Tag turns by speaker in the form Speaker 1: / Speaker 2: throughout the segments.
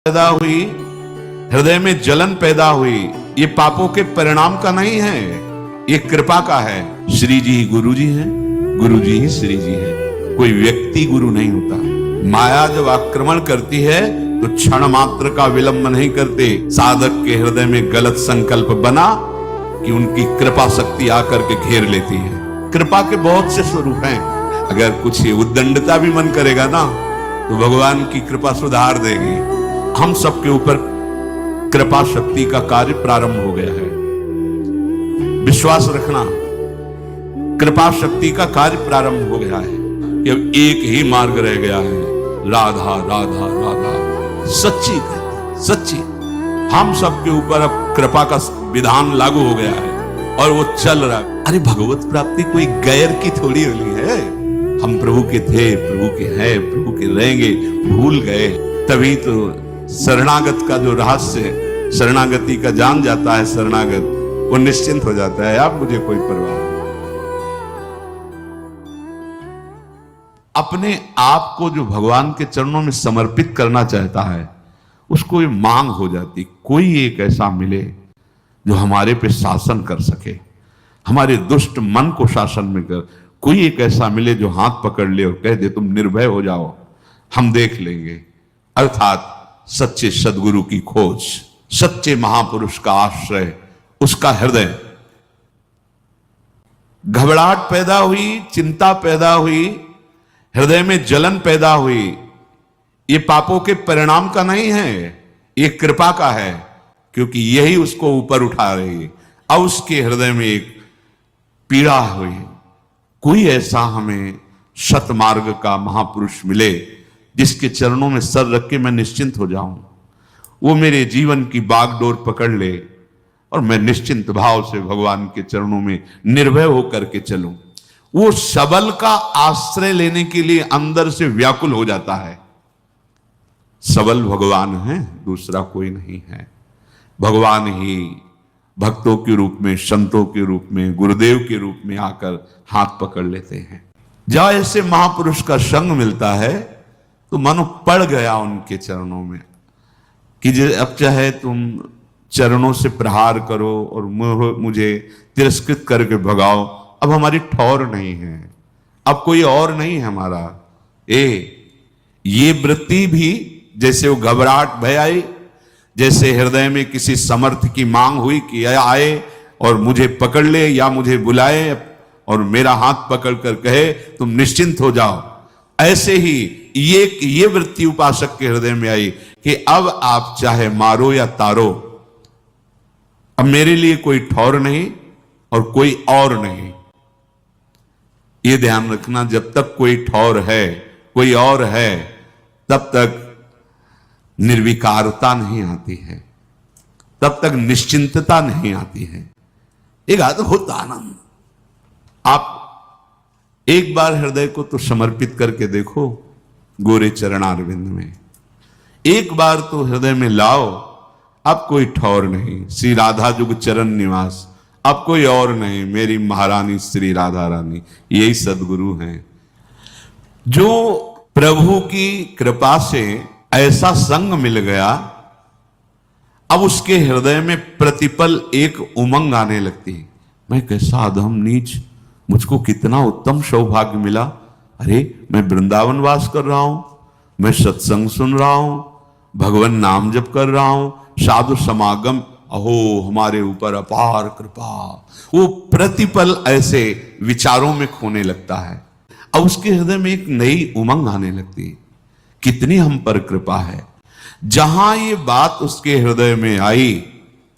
Speaker 1: पैदा हुई, हृदय में जलन पैदा हुई, ये पापों के परिणाम का नहीं है, ये कृपा का है। श्री जी ही गुरु जी हैं, गुरु जी ही श्री जी है, कोई व्यक्ति गुरु नहीं होता। माया जब आक्रमण करती है तो क्षण मात्र का विलंब नहीं करते। साधक के हृदय में गलत संकल्प बना कि उनकी कृपा शक्ति आकर के घेर लेती है। कृपा के बहुत से स्वरूप हैं। अगर कुछ ये उद्दंडता भी मन करेगा ना तो भगवान की कृपा सुधार देगी। हम सबके ऊपर कृपा शक्ति का कार्य प्रारंभ हो गया है। विश्वास रखना, कृपा शक्ति का कार्य प्रारंभ हो गया है कि अब एक ही मार्ग रह गया है, राधा राधा राधा। सच्ची सच्ची हम सबके ऊपर अब कृपा का विधान लागू हो गया है और वो चल रहा है। अरे भगवत प्राप्ति कोई गैर की थोड़ी होली है। हम प्रभु के थे, प्रभु के हैं, प्रभु के रहेंगे, भूल गए। तभी तो शरणागत का जो रहस्य, शरणागति का जान जाता है शरणागत, वो निश्चिंत हो जाता है। अब मुझे कोई परवाह नहीं। अपने आप को जो भगवान के चरणों में समर्पित करना चाहता है उसको ये मांग हो जाती, कोई एक ऐसा मिले जो हमारे पे शासन कर सके, हमारे दुष्ट मन को शासन में कर। कोई एक ऐसा मिले जो हाथ पकड़ ले और कह दे तुम निर्भय हो जाओ, हम देख लेंगे। अर्थात सच्चे सदगुरु की खोज, सच्चे महापुरुष का आश्रय, उसका हृदय। घबराहट पैदा हुई, चिंता पैदा हुई, हृदय में जलन पैदा हुई, ये पापों के परिणाम का नहीं है, ये कृपा का है, क्योंकि यही उसको ऊपर उठा रही है। अब उसके हृदय में एक पीड़ा हुई। कोई ऐसा हमें सतमार्ग का महापुरुष मिले जिसके चरणों में सर रख के मैं निश्चिंत हो जाऊं, वो मेरे जीवन की बागडोर पकड़ ले और मैं निश्चिंत भाव से भगवान के चरणों में निर्भय होकर के चलूं। वो सबल का आश्रय लेने के लिए अंदर से व्याकुल हो जाता है। सबल भगवान है, दूसरा कोई नहीं है। भगवान ही भक्तों के रूप में, संतों के रूप में, गुरुदेव के रूप में आकर हाथ पकड़ लेते हैं। जब ऐसे महापुरुष का संग मिलता है तो मानो पड़ गया उनके चरणों में कि अब चाहे तुम चरणों से प्रहार करो और मुझे तिरस्कृत करके भगाओ, अब हमारी ठौर नहीं है, अब कोई और नहीं है हमारा। ये वृत्ति भी जैसे वो घबराहट भय आई, जैसे हृदय में किसी समर्थ की मांग हुई कि आए और मुझे पकड़ ले या मुझे बुलाए और मेरा हाथ पकड़ कर कहे तुम निश्चिंत हो जाओ, ऐसे ही ये वृत्ति उपासक के हृदय में आई कि अब आप चाहे मारो या तारो, अब मेरे लिए कोई ठौर नहीं और कोई और नहीं। ये ध्यान रखना, जब तक कोई ठौर है, कोई और है, तब तक निर्विकारता नहीं आती है, तब तक निश्चिंतता नहीं आती है। एक अद्भुत आनंद। आप एक बार हृदय को तो समर्पित करके देखो गोरे चरणारविंद में, एक बार तो हृदय में लाओ, अब कोई ठौर नहीं, श्री राधा जुग चरण निवास, अब कोई और नहीं, मेरी महारानी श्री राधा रानी, यही सदगुरु हैं। जो प्रभु की कृपा से ऐसा संग मिल गया, अब उसके हृदय में प्रतिपल एक उमंग आने लगती है। मैं कैसा अधम नीच, मुझको कितना उत्तम सौभाग्य मिला। अरे मैं वृंदावन वास कर रहा हूं, मैं सत्संग सुन रहा हूं, भगवान नाम जप कर रहा हूं, साधु समागम, अहो हमारे ऊपर अपार कृपा। वो प्रतिपल ऐसे विचारों में खोने लगता है। अब उसके हृदय में एक नई उमंग आने लगती है, कितनी हम पर कृपा है। जहां ये बात उसके हृदय में आई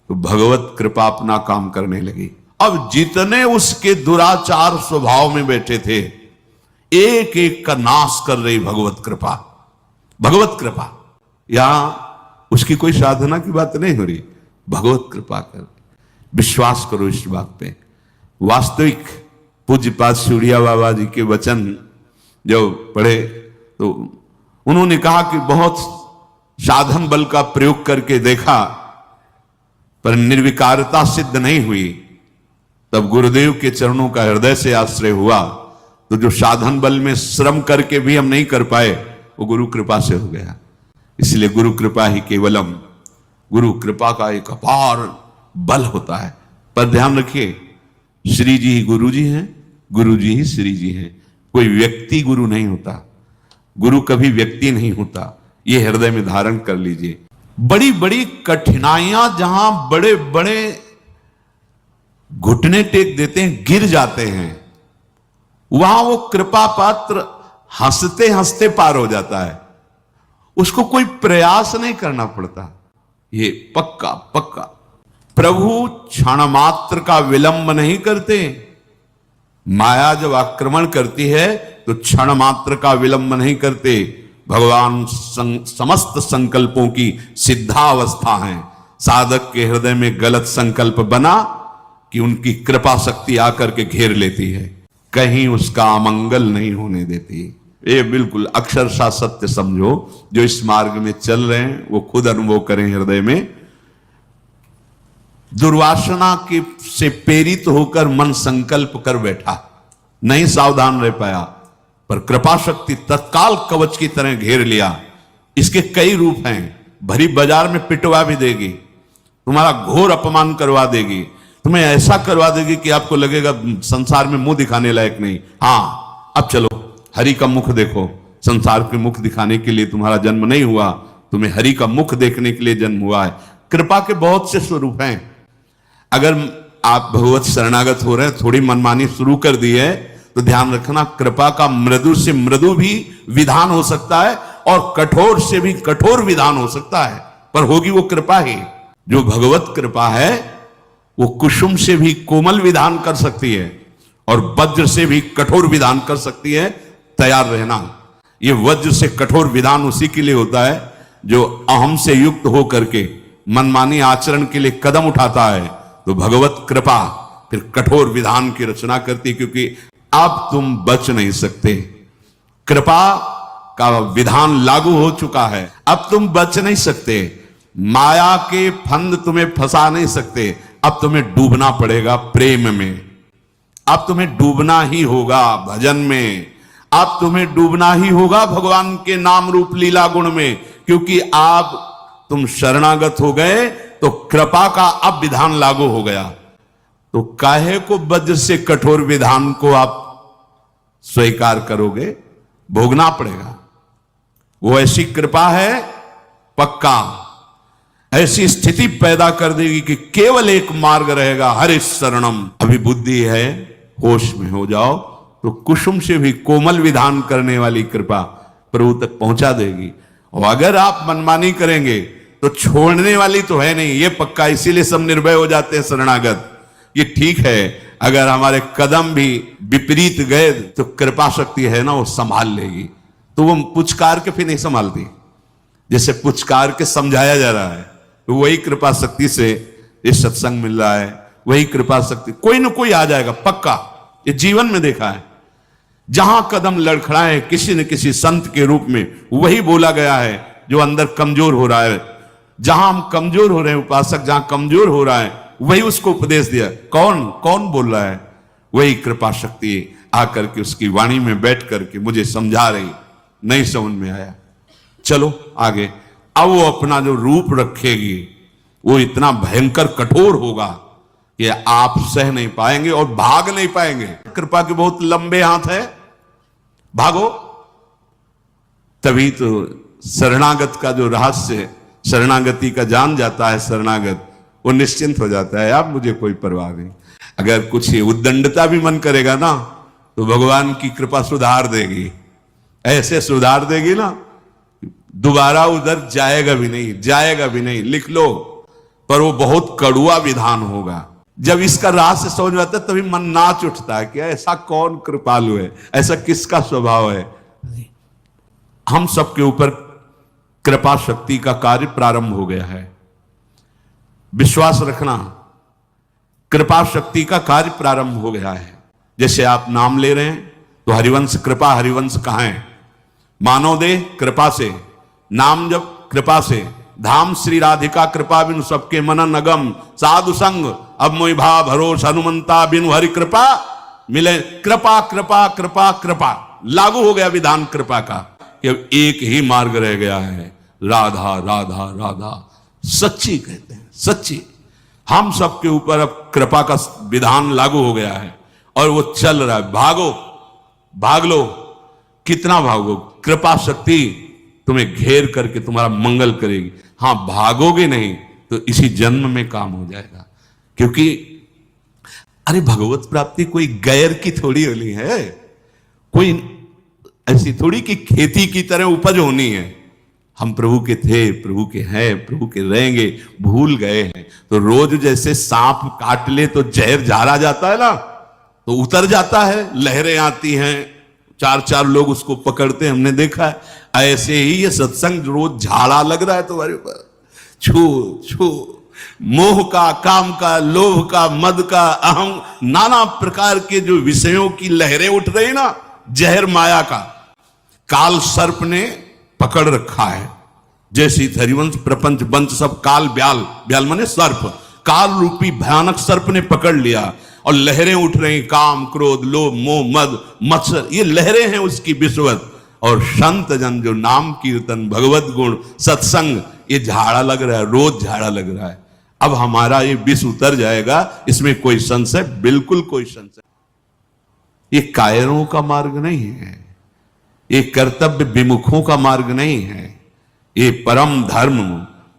Speaker 1: तो भगवत कृपा अपना काम करने लगी। अब जितने उसके दुराचार स्वभाव में बैठे थे, एक एक का नाश कर रही भगवत कृपा। भगवत कृपा, यहां उसकी कोई साधना की बात नहीं हो रही, भगवत कृपा कर। विश्वास करो इस बात पे। वास्तविक पूज्यपाद सूर्या बाबा जी के वचन जो पढ़े तो उन्होंने कहा कि बहुत साधन बल का प्रयोग करके देखा पर निर्विकारता सिद्ध नहीं हुई। तब गुरुदेव के चरणों का हृदय से आश्रय हुआ तो जो साधन बल में श्रम करके भी हम नहीं कर पाए वो गुरु कृपा से हो गया। इसलिए गुरु कृपा ही केवलम, गुरु कृपा का एक अपार बल होता है। पर ध्यान रखिए, श्री जी ही गुरु जी हैं, गुरु जी ही श्री जी हैं। कोई व्यक्ति गुरु नहीं होता, गुरु कभी व्यक्ति नहीं होता, ये हृदय में धारण कर लीजिए। बड़ी बड़ी कठिनाइयां जहां बड़े बड़े घुटने टेक देते हैं, गिर जाते हैं, वहां वो कृपा पात्र हंसते हंसते पार हो जाता है। उसको कोई प्रयास नहीं करना पड़ता, ये पक्का पक्का। प्रभु क्षण मात्र का विलंब नहीं करते। माया जब आक्रमण करती है तो क्षण मात्र का विलंब नहीं करते। भगवान समस्त संकल्पों की सिद्धावस्था है। साधक के हृदय में गलत संकल्प बना कि उनकी कृपा शक्ति आकर के घेर लेती है, कहीं उसका अमंगल नहीं होने देती। ये बिल्कुल अक्षरशः सत्य समझो। जो इस मार्ग में चल रहे हैं वो खुद अनुभव करें हृदय में। दुर्वासना के से प्रेरित होकर मन संकल्प कर बैठा, नहीं सावधान रह पाया, पर कृपा शक्ति तत्काल कवच की तरह घेर लिया। इसके कई रूप हैं। भरी बाजार में पिटवा भी देगी, तुम्हारा घोर अपमान करवा देगी, तुम्हें ऐसा करवा देगी कि आपको लगेगा संसार में मुंह दिखाने लायक नहीं। हाँ, अब चलो हरि का मुख देखो। संसार के मुख दिखाने के लिए तुम्हारा जन्म नहीं हुआ, तुम्हें हरि का मुख देखने के लिए जन्म हुआ है। कृपा के बहुत से स्वरूप हैं। अगर आप भगवत शरणागत हो रहे हैं, थोड़ी मनमानी शुरू कर दी है, तो ध्यान रखना कृपा का मृदु से मृदु भी विधान हो सकता है और कठोर से भी कठोर विधान हो सकता है, पर होगी वो कृपा ही। जो भगवत कृपा है वो कुसुम से भी कोमल विधान कर सकती है और वज्र से भी कठोर विधान कर सकती है। तैयार रहना। ये वज्र से कठोर विधान उसी के लिए होता है जो अहम से युक्त होकर के मनमानी आचरण के लिए कदम उठाता है। तो भगवत कृपा फिर कठोर विधान की रचना करती, क्योंकि अब तुम बच नहीं सकते। कृपा का विधान लागू हो चुका है, अब तुम बच नहीं सकते। माया के फंद तुम्हें फंसा नहीं सकते। अब तुम्हें डूबना पड़ेगा प्रेम में, अब तुम्हें डूबना ही होगा भजन में, अब तुम्हें डूबना ही होगा भगवान के नाम रूप लीला गुण में, क्योंकि आप तुम शरणागत हो गए तो कृपा का अब विधान लागू हो गया। तो काहे को वज्र से कठोर विधान को आप स्वीकार करोगे? भोगना पड़ेगा। वो ऐसी कृपा है पक्का, ऐसी स्थिति पैदा कर देगी कि केवल एक मार्ग रहेगा, हरि शरणम। अभी बुद्धि है, होश में हो जाओ तो कुसुम से भी कोमल विधान करने वाली कृपा प्रभु तक पहुंचा देगी। और अगर आप मनमानी करेंगे तो छोड़ने वाली तो है नहीं, ये पक्का। इसीलिए सब निर्भय हो जाते हैं शरणागत। ये ठीक है, अगर हमारे कदम भी विपरीत गए तो कृपा शक्ति है ना, वो संभाल लेगी। तो वो पुचकार के फिर नहीं संभालती, जैसे पुचकार के समझाया जा रहा है। तो वही कृपा शक्ति से ये सत्संग मिल रहा है, वही कृपा शक्ति कोई ना कोई आ जाएगा पक्का। ये जीवन में देखा है, जहां कदम लड़खड़ाए किसी न किसी संत के रूप में वही बोला गया है जो अंदर कमजोर हो रहा है। जहां हम कमजोर हो रहे हैं, उपासक जहां कमजोर हो रहा है, वही उसको उपदेश दिया। कौन कौन बोल रहा है? वही कृपा शक्ति आकर के उसकी वाणी में बैठ करके मुझे समझा रही। नहीं समझ में आया, चलो आगे। अब वो अपना जो रूप रखेगी वो इतना भयंकर कठोर होगा कि आप सह नहीं पाएंगे और भाग नहीं पाएंगे। कृपा के बहुत लंबे हाथ है, भागो। तभी तो शरणागत का जो रहस्य, शरणागति का जान जाता है शरणागत, वो निश्चिंत हो जाता है। अब मुझे कोई परवाह नहीं। अगर कुछ उद्दंडता भी मन करेगा ना, तो भगवान की कृपा सुधार देगी, ऐसे सुधार देगी ना, दोबारा उधर जाएगा भी नहीं, जाएगा भी नहीं। लिख लो, पर वो बहुत कड़ुआ विधान होगा। जब इसका रहस्य समझ में आता है तभी मन नाच उठता है कि ऐसा कौन कृपालु है, ऐसा किसका स्वभाव है। हम सबके ऊपर कृपा शक्ति का कार्य प्रारंभ हो गया है। विश्वास रखना, कृपा शक्ति का कार्य प्रारंभ हो गया है। जैसे आप नाम ले रहे हैं तो हरिवंश कृपा, हरिवंश कहां है? मानव दे कृपा से, नाम जब कृपा से, धाम श्री राधिका कृपा बिनु सबके मनन अगम, साधु संग अब मोहि भाव भरोस हनुमंता बिनु हरि कृपा मिले। कृपा कृपा कृपा कृपा लागू हो गया विधान कृपा का। कि एक ही मार्ग रह गया है, राधा राधा राधा, सच्ची कहते हैं, सच्ची। हम सबके ऊपर अब कृपा का विधान लागू हो गया है और वो चल रहा है। भागो, भाग लो, कितना भागो, कृपा शक्ति तुम्हें घेर करके तुम्हारा मंगल करेगी। हां, भागोगे नहीं तो इसी जन्म में काम हो जाएगा। क्योंकि अरे भगवत प्राप्ति कोई गैर की थोड़ी होनी है, कोई ऐसी थोड़ी कि खेती की तरह उपज होनी है। हम प्रभु के थे, प्रभु के हैं, प्रभु के रहेंगे, भूल गए हैं। तो रोज जैसे सांप काट ले तो जहर झाड़ा जाता है ना, तो उतर जाता है, लहरें आती हैं, चार चार लोग उसको पकड़ते हैं, हमने देखा है। ऐसे ही ये सत्संग रोज झाड़ा लग रहा है तुम्हारे ऊपर, छू छू, मोह का, काम का, लोभ का, मद का, अहम, नाना प्रकार के जो विषयों की लहरें उठ रही ना, जहर माया का काल सर्प ने पकड़ रखा है। जैसे हरिवंश प्रपंच वंश सब काल, ब्याल, ब्याल माने सर्प, काल रूपी भयानक सर्प ने पकड़ लिया और लहरें उठ रही, काम, क्रोध, लोभ, मोह, मद, मत्सर, ये लहरें हैं उसकी विषवत। और संत जन जो नाम कीर्तन, भगवत गुण, सत्संग, ये झाड़ा लग रहा है, रोज झाड़ा लग रहा है। अब हमारा ये विष उतर जाएगा, इसमें कोई संशय, बिल्कुल कोई संशय। ये कायरों का मार्ग नहीं है, ये कर्तव्य विमुखों का मार्ग नहीं है। ये परम धर्म,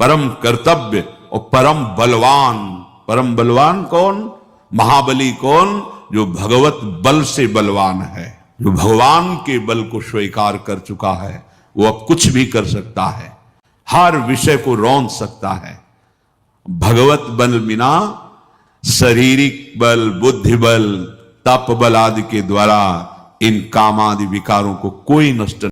Speaker 1: परम कर्तव्य और परम बलवान। परम बलवान कौन? महाबली कौन? जो भगवत बल से बलवान है, जो भगवान के बल को स्वीकार कर चुका है, वो अब कुछ भी कर सकता है, हर विषय को रौंद सकता है। भगवत बल बिना शारीरिक बल, बुद्धि बल, तप बल आदि के द्वारा इन कामादि विकारों को कोई नष्ट